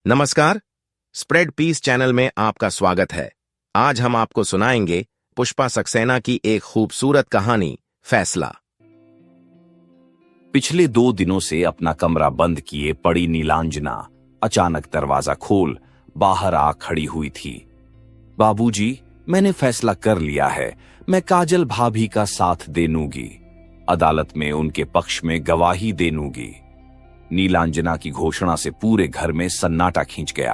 नमस्कार। Spread piece channel में आपका स्वागत है। आज हम आपको सुनाएंगे पुष्पा सक्सेना की एक खूबसूरत कहानी, फैसला। पिछले 2 दिनों से अपना कमरा बंद किए पड़ी नीलांजना अचानक दरवाजा खोल बाहर आ खड़ी हुई थी। बाबूजी, मैंने फैसला कर लिया है। मैं काजल भाभी का साथ देनूंगी। अदालत में उनके पक्ष में गवाही देनूंगी। नीलांजना की घोषणा से पूरे घर में सन्नाटा खींच गया।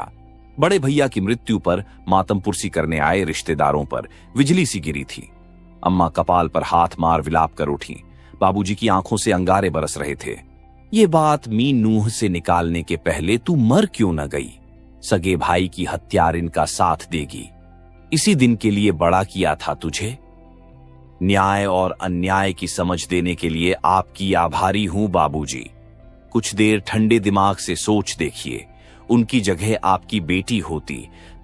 बड़े भैया की मृत्यु पर मातम पुरसी करने आए रिश्तेदारों पर बिजली सी गिरी थी। अम्मा कपाल पर हाथ मार विलाप कर उठी। बाबूजी की आंखों से अंगारे बरस रहे थे। ये बात मीन नूह से निकालने के पहले तू मर क्यों न गई? सगे भाई की हत्यारिन का साथ देगी। इसी दिन के लिए बड़ा किया था तुझे। न्याय और अन्याय की समझ देने के लिए आपकी आभारी हूं बाबूजी। कुछ देर ठंडे दिमाग से सोच देखिए। उनकी जगह आपकी बेटी होती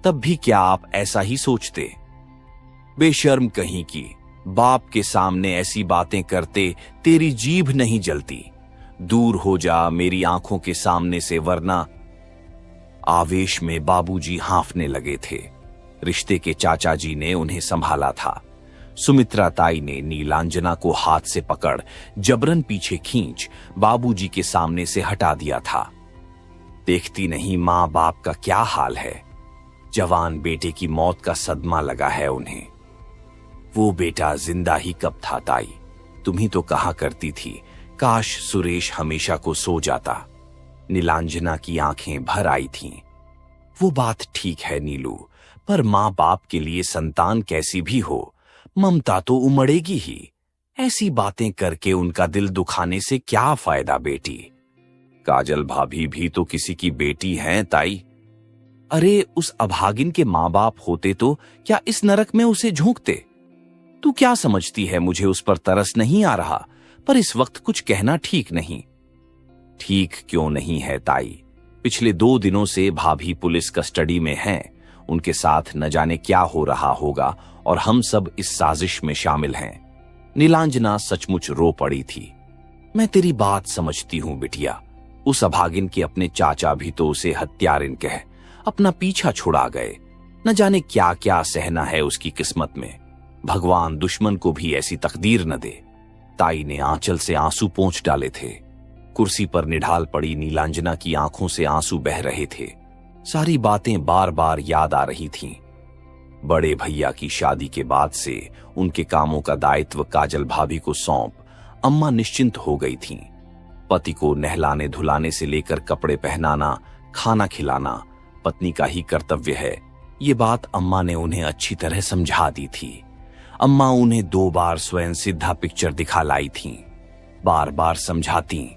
तब भी क्या आप ऐसा ही सोचते? बेशर्म कहीं की, बाप के सामने ऐसी बातें करते तेरी जीभ नहीं जलती। दूर हो जा मेरी आंखों के सामने से, वरना। आवेश में बाबूजी हांफने लगे थे। रिश्ते के चाचा जी ने उन्हें संभाला था। सुमित्रा ताई ने नीलांजना को हाथ से पकड़ जबरन पीछे खींच बाबूजी के सामने से हटा दिया था। देखती नहीं मां बाप का क्या हाल है। जवान बेटे की मौत का सदमा लगा है उन्हें। वो बेटा जिंदा ही कब था ताई? तुम ही तो कहा करती थी, काश सुरेश हमेशा को सो जाता। नीलांजना की आंखें भर आई थीं। वो बात ठीक है नीलू, पर मां बाप के लिए संतान कैसी भी हो, ममता तो उमड़ेगी ही। ऐसी बातें करके उनका दिल दुखाने से क्या फायदा बेटी? काजल भाभी भी तो किसी की बेटी हैं ताई। अरे उस अभागिन के मां बाप होते तो क्या इस नरक में उसे झोंकते? तू क्या समझती है मुझे उस पर तरस नहीं आ रहा? पर इस वक्त कुछ कहना ठीक नहीं। ठीक क्यों नहीं है ताई? पिछले 2 दिनों से भाभी पुलिस कस्टडी में हैं। उनके साथ न जाने क्या हो रहा होगा और हम सब इस साजिश में शामिल हैं। नीलांजना सचमुच रो पड़ी थी। मैं तेरी बात समझती हूं बिटिया। उस अभागिन के अपने चाचा भी तो उसे हत्यारिन कह अपना पीछा छुड़ा गए। न जाने क्या क्या सहना है उसकी किस्मत में। भगवान दुश्मन को भी ऐसी तकदीर न दे। ताई ने आंचल से आंसू पोंछ डाले थे। कुर्सी पर निढाल पड़ी नीलांजना की आंखों से आंसू बह रहे थे। सारी बातें बार बार याद आ रही थीं। बड़े भैया की शादी के बाद से उनके कामों का दायित्व काजल भाभी को सौंप अम्मा निश्चिंत हो गई थीं। पति को नहलाने धुलाने से लेकर कपड़े पहनाना, खाना खिलाना पत्नी का ही कर्तव्य है। ये बात अम्मा ने उन्हें अच्छी तरह समझा दी थी। अम्मा उन्हें 2 बार स्वयं सिद्धा पिक्चर दिखा लाई थीं। बार बार समझाती,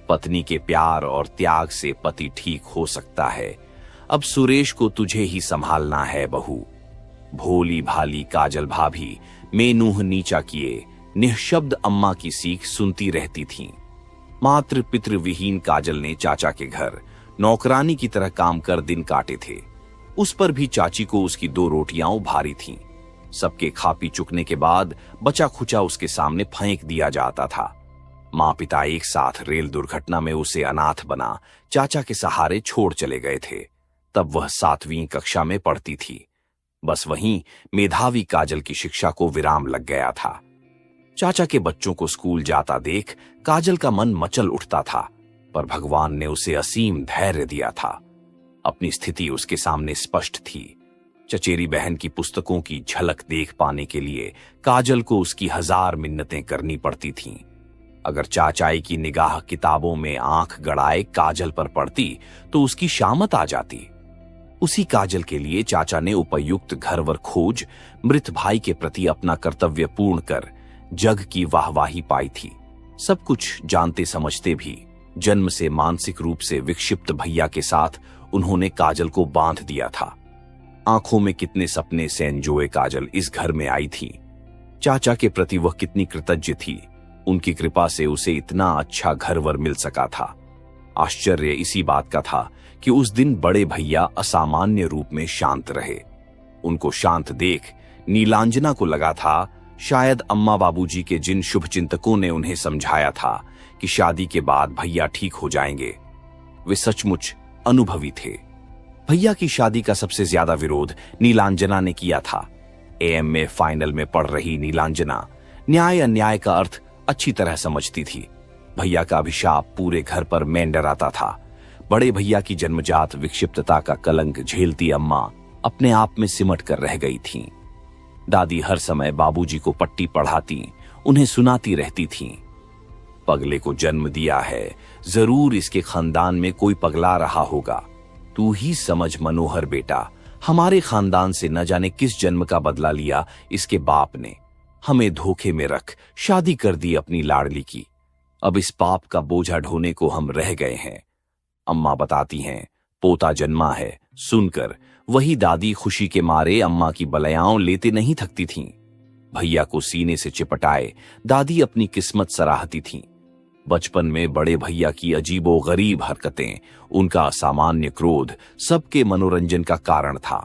पत्नी के प्यार और त्याग से पति ठीक हो सकता है। अब सुरेश को तुझे ही संभालना है बहू। भोली भाली काजल भाभी में नूह नीचा किए निःशब्द अम्मा की सीख सुनती रहती थीं। मात्र पितृ विहीन काजल ने चाचा के घर नौकरानी की तरह काम कर दिन काटे थे। उस पर भी चाची को उसकी 2 रोटियां भारी थीं। सबके खा पी चुकने के बाद बचा खुचा उसके सामने फेंक दिया जाता था। माँ पिता एक साथ रेल दुर्घटना में उसे अनाथ बना चाचा के सहारे छोड़ चले गए थे। तब वह 7वीं कक्षा में पढ़ती थी। बस वहीं मेधावी काजल की शिक्षा को विराम लग गया था। चाचा के बच्चों को स्कूल जाता देख काजल का मन मचल उठता था, पर भगवान ने उसे असीम धैर्य दिया था। अपनी स्थिति उसके सामने स्पष्ट थी। चचेरी बहन की पुस्तकों की झलक देख पाने के लिए काजल को उसकी 1000 मिन्नतें करनी पड़ती थीं। अगर चाचाई की निगाह किताबों में आंख गड़ाए काजल पर पड़ती तो उसकी शामत आ जाती। उसी काजल के लिए चाचा ने उपयुक्त घरवर खोज मृत भाई के प्रति अपना कर्तव्य पूर्ण कर जग की वाहवाही पाई थी। सब कुछ जानते समझते भी जन्म से मानसिक रूप से विक्षिप्त भैया के साथ उन्होंने काजल को बांध दिया था। आंखों में कितने सपने संजोए काजल इस घर में आई थी। चाचा के प्रति वह कितनी कृतज्ञ थी। उनकी कृपा से उसे इतना अच्छा घरवर मिल सका था। आश्चर्य इसी बात का था कि उस दिन बड़े भैया असामान्य रूप में शांत रहे। उनको शांत देख नीलांजना को लगा था शायद अम्मा बाबूजी के जिन शुभ चिंतकों ने उन्हें समझाया था कि शादी के बाद भैया ठीक हो जाएंगे, वे सचमुच अनुभवी थे। भैया की शादी का सबसे ज्यादा विरोध नीलांजना ने किया था। एएम में फाइनल में पढ़ रही नीलांजना न्याय अन्याय का अर्थ अच्छी तरह समझती थी। भैया का अभिशाप पूरे घर पर मेंडराता था। बड़े भैया की जन्मजात विक्षिप्तता का कलंक झेलती अम्मा अपने आप में सिमट कर रह गई थीं। दादी हर समय बाबूजी को पट्टी पढ़ाती, उन्हें सुनाती रहती थीं। पगले को जन्म दिया है, जरूर इसके खानदान में कोई पगला रहा होगा। तू ही समझ मनोहर बेटा, हमारे खानदान से न जाने किस जन्म का बदला लिया इसके बाप ने। हमें धोखे में रख शादी कर दी अपनी लाडली की। अब इस पाप का बोझा ढोने को हम रह गए हैं। अम्मा बताती हैं, पोता जन्मा है सुनकर वही दादी खुशी के मारे अम्मा की बलयाओं लेते नहीं थकती थीं। भैया को सीने से चिपटाए दादी अपनी किस्मत सराहती थीं। बचपन में बड़े भैया की अजीबो गरीब हरकतें, उनका असामान्य क्रोध सबके मनोरंजन का कारण था।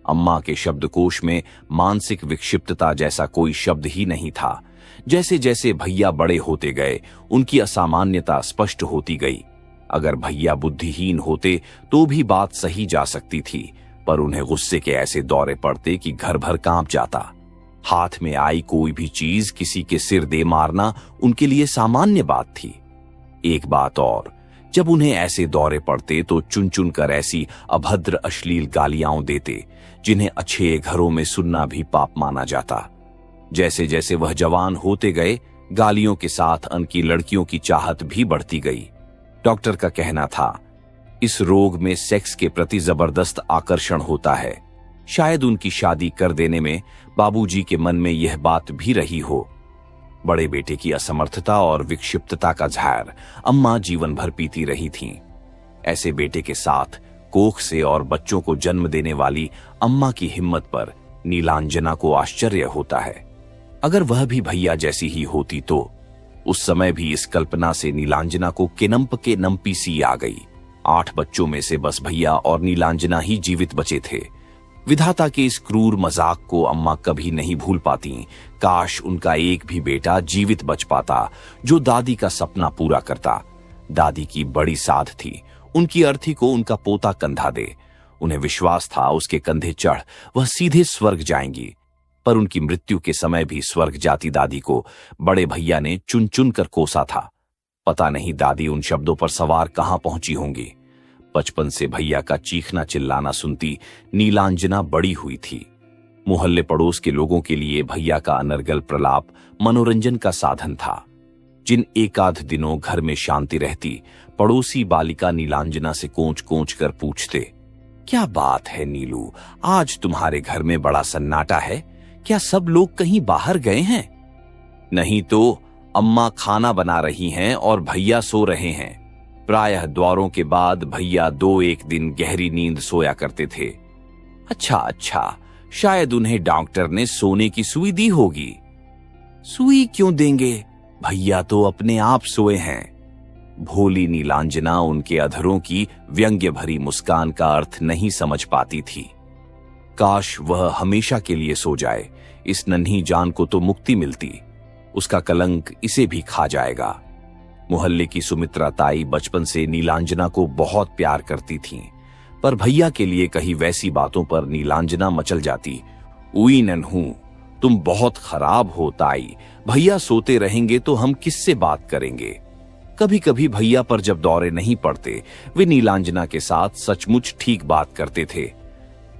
अम्मा के शब्दकोश में मानसिक विक्षिप्तता जैसा कोई शब्द ही नहीं था। जैसे जैसे भैया बड़े होते गए उनकी असामान्यता स्पष्ट होती गई। अगर भैया बुद्धिहीन होते तो भी बात सही जा सकती थी, पर उन्हें गुस्से के ऐसे दौरे पड़ते कि घर भर कांप जाता। हाथ में आई कोई भी चीज किसी के सिर दे मारना उनके लिए सामान्य बात थी। एक बात और, जब उन्हें ऐसे दौरे पड़ते तो चुन चुन कर ऐसी अभद्र अश्लील गालियां देते जिन्हें अच्छे घरों में सुनना भी पाप माना जाता। जैसे जैसे वह जवान होते गए, गालियों के साथ उनकी लड़कियों की चाहत भी बढ़ती गई। डॉक्टर का कहना था, इस रोग में सेक्स के प्रति जबरदस्त आकर्षण होता है। शायद उनकी शादी कर देने में बाबूजी के मन में यह बात भी रही हो। बड़े बेटे की असमर्थता और विक्षिप्तता का जहर अम्मा जीवन भर पीती रही थीं। ऐसे बेटे के साथ कोख से और बच्चों को जन्म देने वाली अम्मा की हिम्मत पर नीलांजना को आश्चर्य होता है। अगर वह भी भैया जैसी ही होती तो उस समय भी इस कल्पना से नीलांजना को केनम्प के नम्पी सी आ गई। 8 बच्चों में से बस भैया और नीलांजना ही जीवित बचे थे। विधाता के इस क्रूर मजाक को अम्मा कभी नहीं भूल पाती। काश उनका एक भी बेटा जीवित बच पाता जो दादी का सपना पूरा करता। दादी की बड़ी साध थी, उनकी अर्थी को उनका पोता कंधा दे। उन्हें विश्वास था उसके कंधे चढ़ वह सीधे स्वर्ग जाएंगी। पर उनकी मृत्यु के समय भी स्वर्ग जाती दादी को बड़े भैया ने चुन चुन कर कोसा था। पता नहीं दादी उन शब्दों पर सवार कहां पहुंची होंगी। बचपन से भैया का चीखना चिल्लाना सुनती नीलांजना बड़ी हुई थी। मोहल्ले पड़ोस के लोगों के लिए भैया का अनर्गल प्रलाप मनोरंजन का साधन था। जिन एकाध दिनों घर में शांति रहती, पड़ोसी बालिका नीलांजना से कोंच कोंच कर पूछते, क्या बात है नीलू, आज तुम्हारे घर में बड़ा सन्नाटा है, क्या सब लोग कहीं बाहर गए हैं? नहीं तो अम्मा खाना बना रही हैं और भैया सो रहे हैं। प्रायः द्वारों के बाद भैया 2-1 दिन गहरी नींद सोया करते थे। अच्छा, शायद उन्हें डॉक्टर ने सोने की सुई दी होगी। सुई क्यों देंगे, भैया तो अपने आप सोए हैं। भोली नीलांजना उनके अधरों की व्यंग्य भरी मुस्कान का अर्थ नहीं समझ पाती थी। काश वह हमेशा के लिए सो जाए, इस नन्ही जान को तो मुक्ति मिलती। उसका कलंक इसे भी खा जाएगा। मोहल्ले की सुमित्रा ताई बचपन से नीलांजना को बहुत प्यार करती थीं, पर भैया के लिए कही वैसी बातों पर नीलांजना मचल जाती। उई नन्हू, तुम बहुत खराब हो ताई, भैया सोते रहेंगे तो हम किससे बात करेंगे। कभी कभी भैया पर जब दौरे नहीं पड़ते, वे नीलांजना के साथ सचमुच ठीक बात करते थे।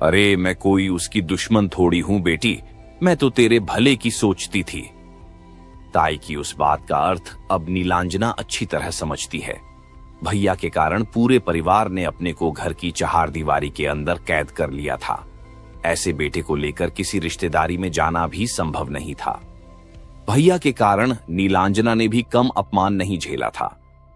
अरे मैं कोई उसकी दुश्मन थोड़ी हूं बेटी, मैं तो तेरे भले की सोचती थी। ताई की उस बात का अर्थ अब नीलांजना अच्छी तरह समझती है। भैया के कारण पूरे परिवार ने अपने को घर की चहारदीवारी के अंदर कैद कर लिया था। ऐसे बेटे को लेकर किसी रिश्तेदारी में जाना भी संभव नहीं था। भैया के कारण नीलांजना ने भी कम अपमान नहीं झेला था।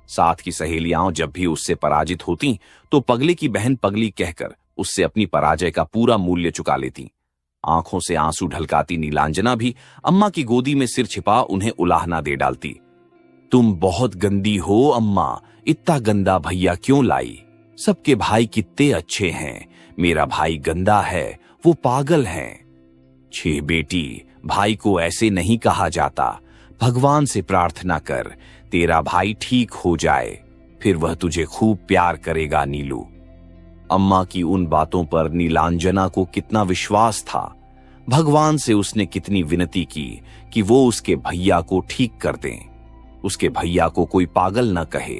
साथ की सहेलियां जब भी उससे पराजित होती तो पगले की बहन पगली कहकर उससे अपनी पराजय का पूरा मूल्य चुका लेती। आंखों से आंसू ढलकाती नीलांजना भी अम्मा की गोदी में सिर छिपा उन्हें उलाहना दे डालती। तुम बहुत गंदी हो अम्मा, इतना गंदा भैया क्यों लाई? सबके भाई कितने अच्छे हैं, मेरा भाई गंदा है, वो पागल है। छे बेटी, भाई को ऐसे नहीं कहा जाता। भगवान से प्रार्थना कर तेरा भाई ठीक हो जाए, फिर वह तुझे खूब प्यार करेगा नीलू। अम्मा की उन बातों पर नीलांजना को कितना विश्वास था। भगवान से उसने कितनी विनती की कि वो उसके भैया को ठीक कर दें, उसके भैया को कोई पागल न कहे।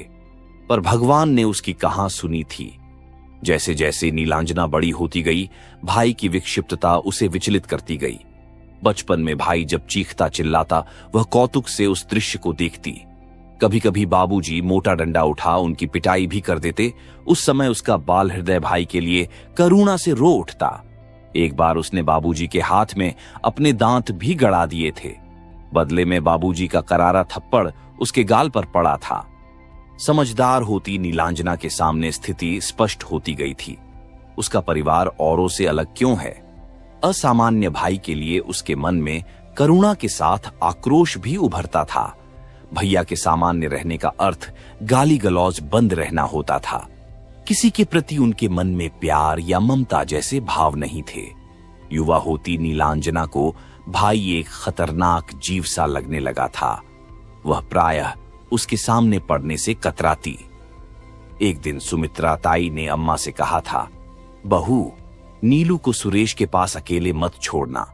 पर भगवान ने उसकी कहाँ सुनी थी। जैसे जैसे नीलांजना बड़ी होती गई, भाई की विक्षिप्तता उसे विचलित करती गई। बचपन में भाई जब चीखता चिल्लाता, वह कौतुक से उस दृश्य को देखती। कभी कभी बाबूजी मोटा डंडा उठा उनकी पिटाई भी कर देते। उस समय उसका बाल हृदय भाई के लिए करुणा से रो उठता। एक बार उसने बाबूजी के हाथ में अपने दांत भी गड़ा दिए थे। बदले में बाबूजी का करारा थप्पड़ उसके गाल पर पड़ा था। समझदार होती नीलांजना के सामने स्थिति स्पष्ट होती गई थी। उसका परिवार औरों से अलग क्यों है? असामान्य भाई के लिए उसके मन में करुणा के साथ आक्रोश भी उभरता था। भैया के सामान्य रहने का अर्थ गाली गलौज बंद रहना होता था। किसी के प्रति उनके मन में प्यार या ममता जैसे भाव नहीं थे। युवा होती नीलांजना को भाई एक खतरनाक जीव सा लगने लगा था। वह प्रायः उसके सामने पड़ने से कतराती। एक दिन सुमित्रा ताई ने अम्मा से कहा था, बहू, नीलू को सुरेश के पास अकेले मत छोड़ना।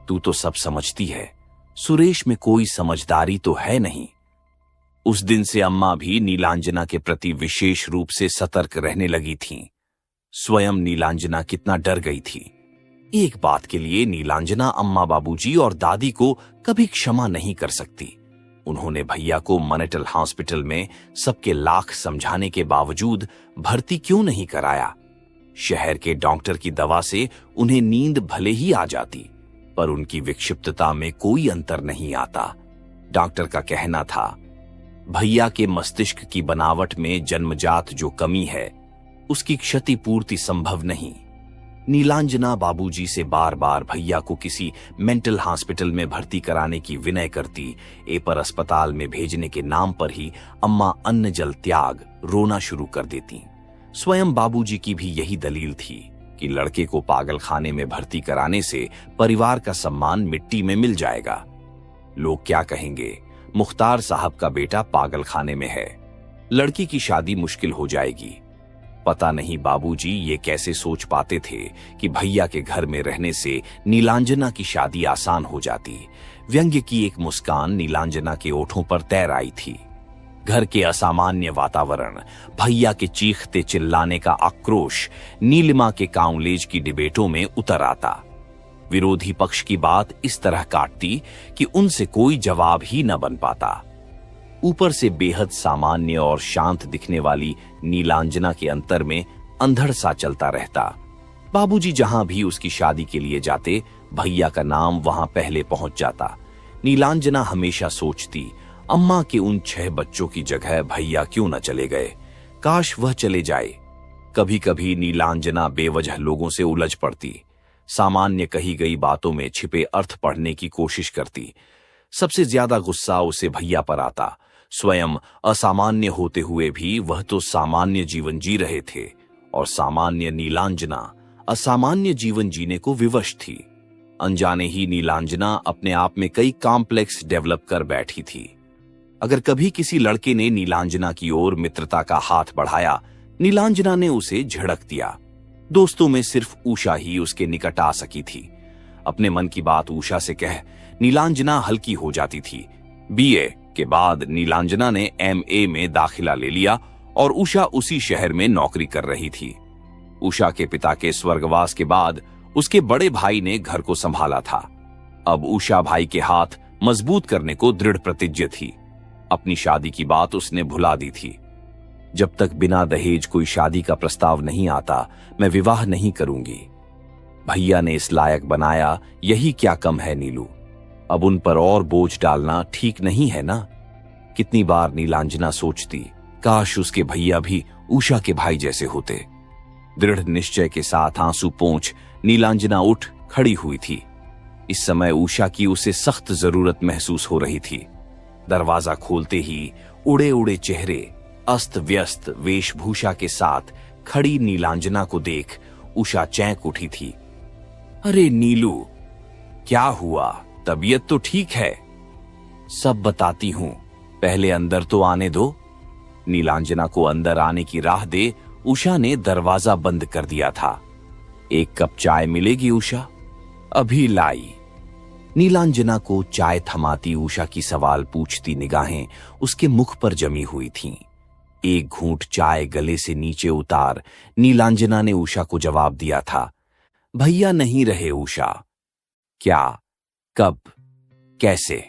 तू तो सब समझती है, सुरेश में कोई समझदारी तो है नहीं। उस दिन से अम्मा भी नीलांजना के प्रति विशेष रूप से सतर्क रहने लगी थीं। स्वयं नीलांजना कितना डर गई थी। एक बात के लिए नीलांजना अम्मा, बाबूजी और दादी को कभी क्षमा नहीं कर सकती। उन्होंने भैया को मनेटल हॉस्पिटल में सबके लाख समझाने के बावजूद भर्ती क्यों नहीं कराया? शहर के डॉक्टर की दवा से उन्हें नींद भले ही आ जाती, पर उनकी विक्षिप्तता में कोई अंतर नहीं आता। डॉक्टर का कहना था, भैया के मस्तिष्क की बनावट में जन्मजात जो कमी है, उसकी क्षतिपूर्ति संभव नहीं। नीलांजना बाबूजी से बार बार भैया को किसी मेंटल हॉस्पिटल में भर्ती कराने की विनय करती। पर अस्पताल में भेजने के नाम पर ही अम्मा अन्न जल त्याग रोना शुरू कर देती। स्वयं बाबूजी की भी यही दलील थी कि लड़के को पागल खाने में भर्ती कराने से परिवार का सम्मान मिट्टी में मिल जाएगा। लोग क्या कहेंगे, मुख्तार साहब का बेटा पागल खाने में है, लड़की की शादी मुश्किल हो जाएगी। पता नहीं बाबूजी ये कैसे सोच पाते थे कि भैया के घर में रहने से नीलांजना की शादी आसान हो जाती। व्यंग्य की एक मुस्कान नीलांजना के ओठों पर तैर आई थी। घर के असामान्य वातावरण, भैया के चीखते चिल्लाने का आक्रोश नीलिमा के काउंलेज की डिबेटों में उतर आता। विरोधी पक्ष की बात इस तरह काटती कि उनसे कोई जवाब ही न बन पाता। ऊपर से बेहद सामान्य और शांत दिखने वाली नीलांजना के अंतर में अंधड़ सा चलता रहता। बाबूजी जहां भी उसकी शादी के लिए जाते, भैया का नाम वहां पहले पहुंच जाता। नीलांजना हमेशा सोचती, अम्मा के उन 6 बच्चों की जगह भैया क्यों न चले गए, काश वह चले जाए। कभी कभी नीलांजना बेवजह लोगों से उलझ पड़ती, सामान्य कही गई बातों में छिपे अर्थ पढ़ने की कोशिश करती। सबसे ज्यादा गुस्सा उसे भैया पर आता। स्वयं असामान्य होते हुए भी वह तो सामान्य जीवन जी रहे थे, और सामान्य नीलांजना असामान्य जीवन जीने को विवश थी। अनजाने ही नीलांजना अपने आप में कई कॉम्प्लेक्स डेवलप कर बैठी थी। अगर कभी किसी लड़के ने नीलांजना की ओर मित्रता का हाथ बढ़ाया, नीलांजना ने उसे झड़क दिया। दोस्तों में सिर्फ उषा ही उसके निकट आ सकी थी। अपने मन की बात उषा से कह नीलांजना हल्की हो जाती थी। बीए के बाद नीलांजना ने एमए में दाखिला ले लिया और उषा उसी शहर में नौकरी कर रही थी। उषा के पिता के स्वर्गवास के बाद उसके बड़े भाई ने घर को संभाला था। अब उषा भाई के हाथ मजबूत करने को दृढ़ प्रतिज्ञ थी। अपनी शादी की बात उसने भुला दी थी। जब तक बिना दहेज कोई शादी का प्रस्ताव नहीं आता, मैं विवाह नहीं करूंगी। भैया ने इस लायक बनाया, यही क्या कम है नीलू। अब उन पर और बोझ डालना ठीक नहीं है ना। कितनी बार नीलांजना सोचती, काश उसके भैया भी उषा के भाई जैसे होते। दृढ़ निश्चय के साथ आंसू पोंछ नीलांजना उठ खड़ी हुई थी। इस समय उषा की उसे सख्त जरूरत महसूस हो रही थी। दरवाजा खोलते ही उड़े उड़े चेहरे, अस्त व्यस्त वेशभूषा के साथ खड़ी नीलांजना को देख उषा चैंक उठी थी। अरे नीलू, क्या हुआ? तबीयत तो ठीक है? सब बताती हूं, पहले अंदर तो आने दो। नीलांजना को अंदर आने की राह दे उषा ने दरवाजा बंद कर दिया था। एक कप चाय मिलेगी उषा? अभी लाई। नीलांजना को चाय थमाती उषा की सवाल पूछती निगाहें उसके मुख पर जमी हुई थीं। एक घूंट चाय गले से नीचे उतार नीलांजना ने उषा को जवाब दिया था, भैया नहीं रहे उषा। क्या? कब? कैसे?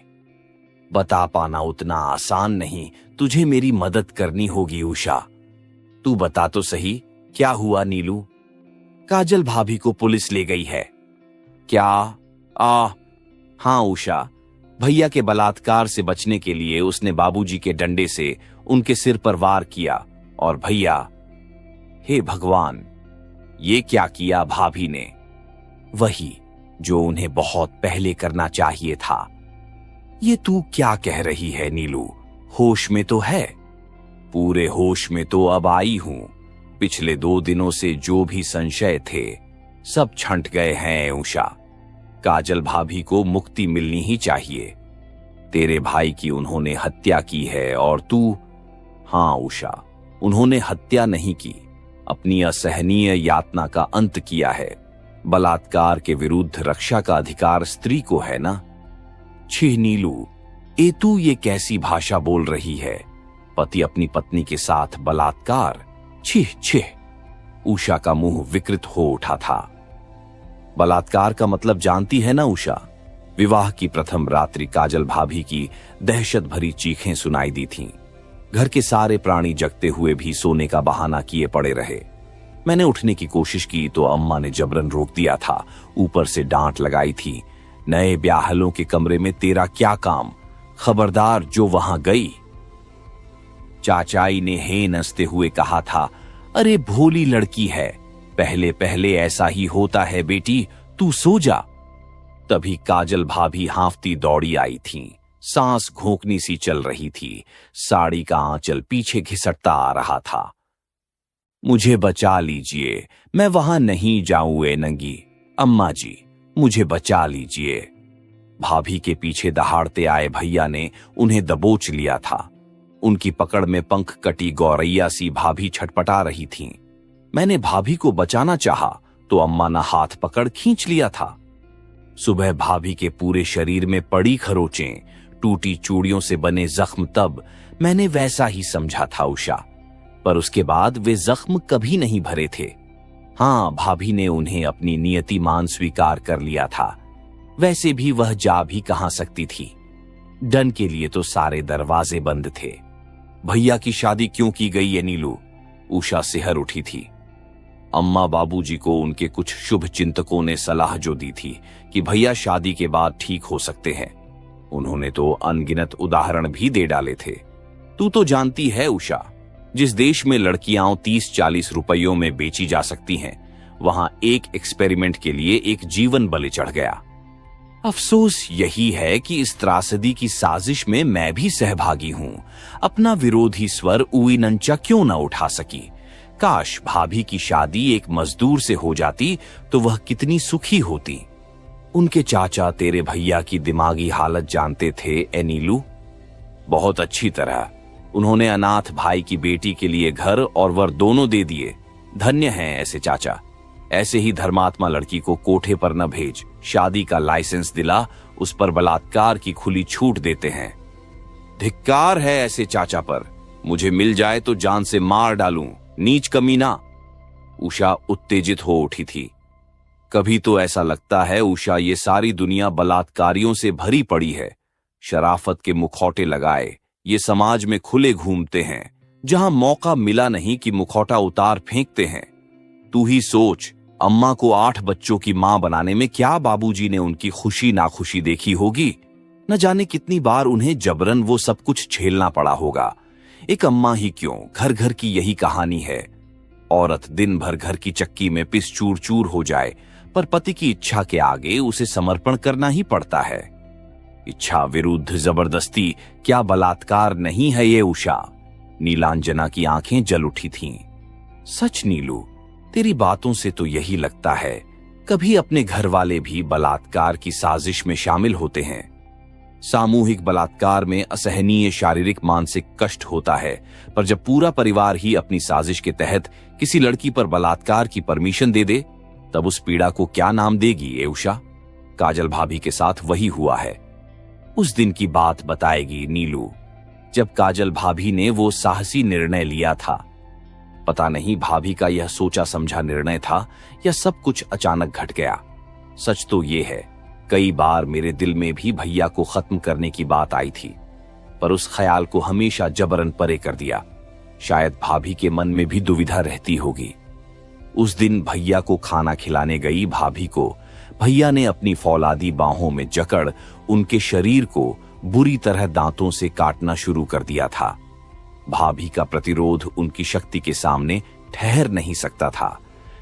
बता पाना उतना आसान नहीं, तुझे मेरी मदद करनी होगी उषा। तू बता तो सही, क्या हुआ नीलू? काजल भाभी को पुलिस ले गई है। क्या? हाँ उषा, भैया के बलात्कार से बचने के लिए उसने बाबूजी के डंडे से उनके सिर पर वार किया और भैया, हे भगवान, ये क्या किया भाभी ने? वही जो उन्हें बहुत पहले करना चाहिए था। ये तू क्या कह रही है नीलू? होश में तो है? पूरे होश में तो अब आई हूं। पिछले 2 दिनों से जो भी संशय थे सब छंट गए हैं उषा। काजल भाभी को मुक्ति मिलनी ही चाहिए। तेरे भाई की उन्होंने हत्या की है और तू? हाँ उषा, उन्होंने हत्या नहीं की, अपनी असहनीय यातना का अंत किया है। बलात्कार के विरुद्ध रक्षा का अधिकार स्त्री को है ना? छी नीलू, तू ये कैसी भाषा बोल रही है? पति अपनी पत्नी के साथ बलात्कार? छिह छिह। उषा का मुंह विकृत हो उठा था। बलात्कार का मतलब जानती है ना उषा? विवाह की प्रथम रात्रि काजल भाभी की दहशत भरी चीखें सुनाई दी थीं। घर के सारे प्राणी जगते हुए भी सोने का बहाना किए पड़े रहे। मैंने उठने की कोशिश की तो अम्मा ने जबरन रोक दिया था। ऊपर से डांट लगाई थी, नए ब्याहलों के कमरे में तेरा क्या काम? खबरदार जो वहां गई। चाचाई ने हे नसते हुए कहा था, अरे भोली लड़की है, पहले पहले ऐसा ही होता है बेटी, तू सो जा। तभी काजल भाभी हांफती दौड़ी आई थीं। सांस घोंकनी सी चल रही थी। साड़ी का आंचल पीछे घिसटता आ रहा था। मुझे बचा लीजिए, मैं वहां नहीं जाऊं ए नंगी। अम्मा जी, मुझे बचा लीजिए। भाभी के पीछे दहाड़ते आए भैया ने उन्हें दबोच लिया था। उनकी पकड़ में पंख कटी गौरैया सी भाभी छटपटा रही थीं। मैंने भाभी को बचाना चाहा तो अम्मा ने हाथ पकड़ खींच लिया था। सुबह भाभी के पूरे शरीर में पड़ी खरोचें, टूटी चूड़ियों से बने जख्म, तब मैंने वैसा ही समझा था उषा, पर उसके बाद वे जख्म कभी नहीं भरे थे। हाँ, भाभी ने उन्हें अपनी नियति मान स्वीकार कर लिया था। वैसे भी वह जा भी कहां सकती थी। डन के लिए तो सारे दरवाजे बंद थे। भैया की शादी क्यों की गई है नीलू? उषा सिहर उठी थी। अम्मा बाबूजी को उनके कुछ शुभ चिंतकों ने सलाह जो दी थी कि भैया शादी के बाद ठीक हो सकते हैं। उन्होंने तो अनगिनत उदाहरण भी दे डाले थे। तू तो जानती है उषा, जिस देश में लड़कियां 30-40 रुपयों में बेची जा सकती हैं, वहां एक एक्सपेरिमेंट के लिए एक जीवन बलि चढ़ गया। अफसोस यही है कि इस त्रासदी की साजिश में मैं भी सहभागी हूं। अपना विरोधी स्वर उई नंचा क्यों न उठा सकी। काश भाभी की शादी एक मजदूर से हो जाती तो वह कितनी सुखी होती। उनके चाचा तेरे भैया की दिमागी हालत जानते थे ए नीलू? बहुत अच्छी तरह। उन्होंने अनाथ भाई की बेटी के लिए घर और वर दोनों दे दिए। धन्य हैं ऐसे चाचा। ऐसे ही धर्मात्मा लड़की को कोठे पर न भेज, शादी का लाइसेंस दिला, उस पर बलात्कार की खुली छूट देते हैं। धिक्कार है ऐसे चाचा पर। मुझे मिल जाए तो जान से मार डालूं, नीच कमीना। उषा उत्तेजित हो उठी थी। कभी तो ऐसा लगता है उषा, ये सारी दुनिया बलात्कारियों से भरी पड़ी है। शराफत के मुखौटे लगाए ये समाज में खुले घूमते हैं, जहां मौका मिला नहीं कि मुखौटा उतार फेंकते हैं। तू ही सोच, अम्मा को 8 बच्चों की मां बनाने में क्या बाबूजी ने उनकी खुशी नाखुशी देखी होगी। न जाने कितनी बार उन्हें जबरन वो सब कुछ झेलना पड़ा होगा। एक अम्मा ही क्यों, घर घर की यही कहानी है। औरत दिन भर घर की चक्की में पिस चूर चूर हो जाए, पर पति की इच्छा के आगे उसे समर्पण करना ही पड़ता है। इच्छा विरुद्ध जबरदस्ती क्या बलात्कार नहीं है ये उषा? नीलांजना की आंखें जल उठी थीं। सच नीलू, तेरी बातों से तो यही लगता है कभी अपने घर वाले भी बलात्कार की साजिश में शामिल होते हैं। सामूहिक बलात्कार में असहनीय शारीरिक मानसिक कष्ट होता है, पर जब पूरा परिवार ही अपनी साजिश के तहत किसी लड़की पर बलात्कार की परमिशन दे दे, तब उस पीड़ा को क्या नाम देगी ए उषा? काजल भाभी के साथ वही हुआ है। उस दिन की बात बताएगी नीलू, जब काजल भाभी ने वो साहसी निर्णय लिया था। पता नहीं भाभी का यह सोचा समझा निर्णय था या सब कुछ अचानक घट गया। सच तो ये है, कई बार मेरे दिल में भी भैया को खत्म करने की बात आई थी, पर उस ख्याल को हमेशा जबरन परे कर दिया। शायद भाभी के मन में भी दुविधा रहती होगी। उस दिन भैया को खाना खिलाने गई भाभी को भैया ने अपनी फौलादी बाहों में जकड़ उनके शरीर को बुरी तरह दांतों से काटना शुरू कर दिया था। भाभी का प्रतिरोध उनकी शक्ति के सामने ठहर नहीं सकता था।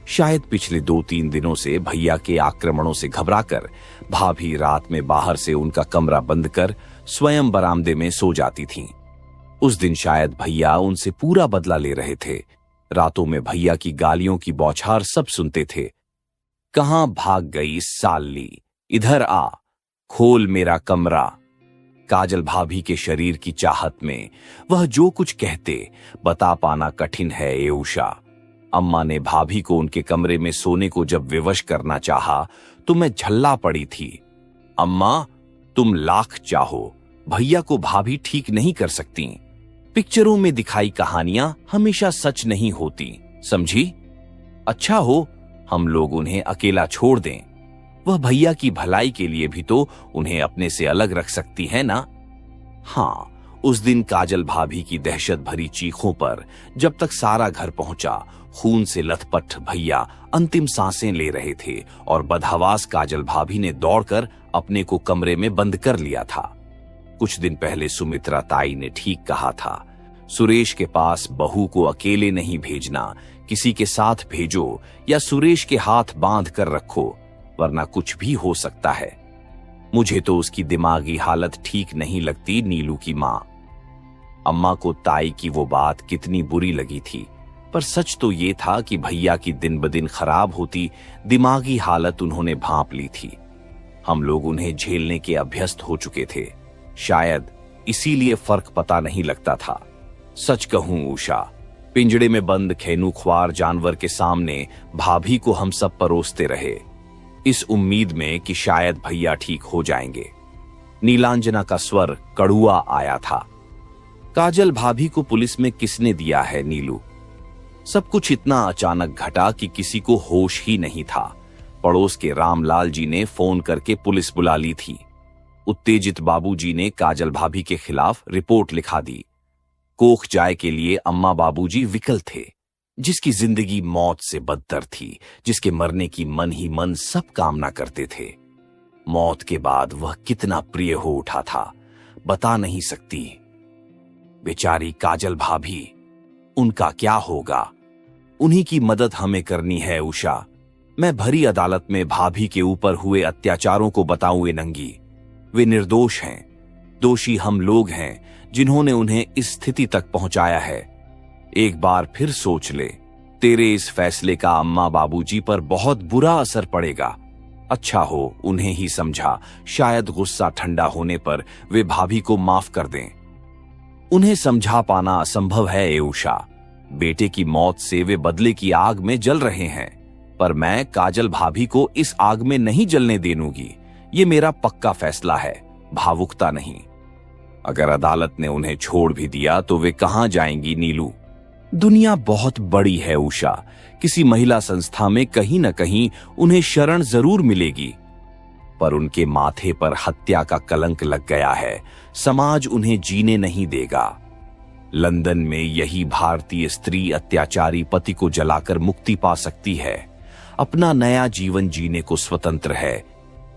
शायद पिछले 2-3 दिनों से भैया के आक्रमणों से घबराकर भाभी रात में बाहर से उनका कमरा बंद कर स्वयं बरामदे में सो जाती थीं। उस दिन शायद भैया उनसे पूरा बदला ले रहे थे। रातों में भैया की गालियों की बौछार सब सुनते थे। कहां भाग गई साली, इधर आ, खोल मेरा कमरा। काजल भाभी के शरीर की चाहत में वह जो कुछ कहते बता पाना कठिन है ए उषा। अम्मा ने भाभी को उनके कमरे में सोने को जब विवश करना चाहा तो मैं झल्ला पड़ी थी। अम्मा, तुम लाख चाहो, भैया को भाभी ठीक नहीं कर सकती। पिक्चरों में दिखाई कहानियां हमेशा सच नहीं होती, समझी? अच्छा हो हम लोग उन्हें अकेला छोड़ दें। वह भैया की भलाई के लिए भी तो उन्हें अपने से अलग रख सकती है ना? हाँ, उस दिन काजल भाभी की दहशत भरी चीखों पर जब तक सारा घर पहुंचा, खून से लथपथ भैया अंतिम सांसें ले रहे थे और बदहवास काजल भाभी ने दौड़कर अपने को कमरे में बंद कर लिया था। कुछ दिन पहले सुमित्रा ताई ने ठीक कहा था, सुरेश के पास बहू को अकेले नहीं भेजना, किसी के साथ भेजो या सुरेश के हाथ बांध कर रखो, वरना कुछ भी हो सकता है। मुझे तो उसकी दिमागी हालत ठीक नहीं लगती नीलू की मां। अम्मा को ताई की वो बात कितनी बुरी लगी थी, पर सच तो ये था कि भैया की दिन ब दिन खराब होती दिमागी हालत उन्होंने भांप ली थी। हम लोग उन्हें झेलने के अभ्यस्त हो चुके थे, शायद इसीलिए फर्क पता नहीं लगता था। सच कहूं उषा, पिंजड़े में बंद खेनूख्वार जानवर के सामने भाभी को हम सब परोसते रहे, इस उम्मीद में कि शायद भैया ठीक हो जाएंगे। नीलांजना का स्वर कड़ुआ आया था। काजल भाभी को पुलिस में किसने दिया है नीलू? सब कुछ इतना अचानक घटा कि किसी को होश ही नहीं था। पड़ोस के रामलाल जी ने फोन करके पुलिस बुला ली थी। उत्तेजित बाबूजी ने काजल भाभी के खिलाफ रिपोर्ट लिखा दी। कोख जाय के लिए अम्मा बाबूजी विकल थे, जिसकी जिंदगी मौत से बदतर थी, जिसके मरने की मन ही मन सब कामना करते थे। मौत के बाद वह कितना प्रिय हो उठा था, बता नहीं सकती। बेचारी काजल भाभी, उनका क्या होगा? उन्हीं की मदद हमें करनी है उषा। मैं भरी अदालत में भाभी के ऊपर हुए अत्याचारों को बताऊं ए नंगी। वे निर्दोष हैं, दोषी हम लोग हैं जिन्होंने उन्हें इस स्थिति तक पहुंचाया है। एक बार फिर सोच ले, तेरे इस फैसले का अम्मा बाबूजी पर बहुत बुरा असर पड़ेगा। अच्छा हो उन्हें ही समझा, शायद गुस्सा ठंडा होने पर वे भाभी को माफ कर दें। उन्हें समझा पाना असंभव है ए उषा। बेटे की मौत से वे बदले की आग में जल रहे हैं, पर मैं काजल भाभी को इस आग में नहीं जलने देनूंगी। ये मेरा पक्का फैसला है, भावुकता नहीं। अगर अदालत ने उन्हें छोड़ भी दिया तो वे कहां जाएंगी नीलू? दुनिया बहुत बड़ी है उषा, किसी महिला संस्था में कहीं न कहीं उन्हें शरण जरूर मिलेगी। पर उनके माथे पर हत्या का कलंक लग गया है, समाज उन्हें जीने नहीं देगा। लंदन में यही भारतीय स्त्री अत्याचारी पति को जलाकर मुक्ति पा सकती है, अपना नया जीवन जीने को स्वतंत्र है।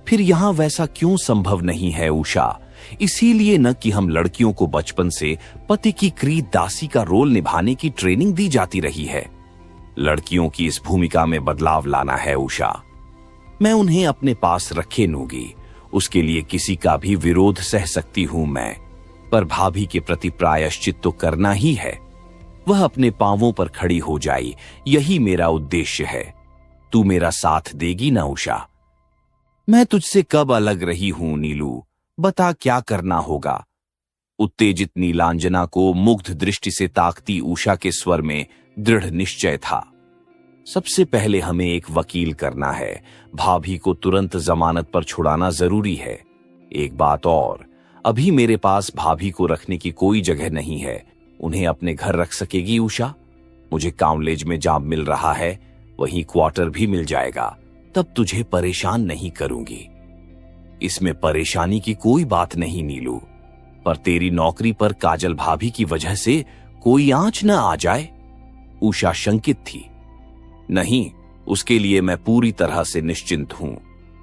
फिर यहां वैसा क्यों संभव नहीं है उषा? इसीलिए न कि हम लड़कियों को बचपन से पति की क्रीत दासी का रोल निभाने की ट्रेनिंग दी जाती रही है। लड़कियों की इस भूमिका में बदलाव लाना है उषा। मैं उन्हें अपने पास रखे नूंगी, उसके लिए किसी का भी विरोध सह सकती हूं मैं, पर भाभी के प्रति प्रायश्चित तो करना ही है। वह अपने पांवों पर खड़ी हो जाए, यही मेरा उद्देश्य है। तू मेरा साथ देगी ना उषा? मैं तुझसे कब अलग रही हूं नीलू, बता क्या करना होगा। उत्तेजित नीलांजना को मुग्ध दृष्टि से ताकती उषा के स्वर में दृढ़ निश्चय था। सबसे पहले हमें एक वकील करना है। भाभी को तुरंत जमानत पर छुड़ाना जरूरी है। एक बात और, अभी मेरे पास भाभी को रखने की कोई जगह नहीं है। उन्हें अपने घर रख सकेगी उषा? मुझे कॉलेज में जॉब मिल रहा है, वहीं क्वार्टर भी मिल जाएगा। तब तुझे परेशान नहीं करूंगी। इसमें परेशानी की कोई बात नहीं नीलू, पर तेरी नौकरी पर काजल भाभी की वजह से कोई आंच न आ जाए। उषा शंकित थी। नहीं, उसके लिए मैं पूरी तरह से निश्चिंत हूं।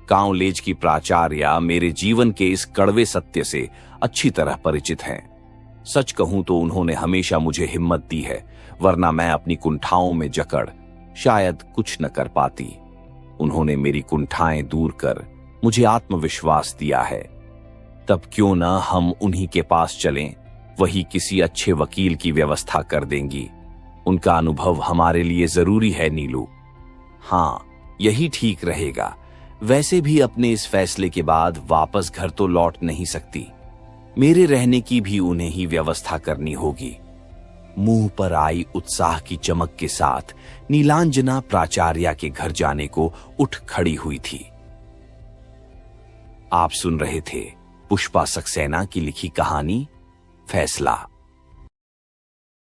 कॉलेज की प्राचार्या मेरे जीवन के इस कड़वे सत्य से अच्छी तरह परिचित हैं। सच कहूं तो उन्होंने हमेशा मुझे हिम्मत दी है, वरना मैं अपनी कुंठाओं में जकड़ शायद कुछ न कर पाती। उन्होंने मेरी कुंठाएं दूर कर मुझे आत्मविश्वास दिया है। तब क्यों न हम उन्हीं के पास चलें, वही किसी अच्छे वकील की व्यवस्था कर देंगी। उनका अनुभव हमारे लिए जरूरी है नीलू। हाँ, यही ठीक रहेगा। वैसे भी अपने इस फैसले के बाद वापस घर तो लौट नहीं सकती। मेरे रहने की भी उन्हें ही व्यवस्था करनी होगी। मुंह पर आई उत्साह की चमक के साथ नीलांजना प्राचार्या के घर जाने को उठ खड़ी हुई थी। आप सुन रहे थे पुष्पा सक्सेना की लिखी कहानी फैसला।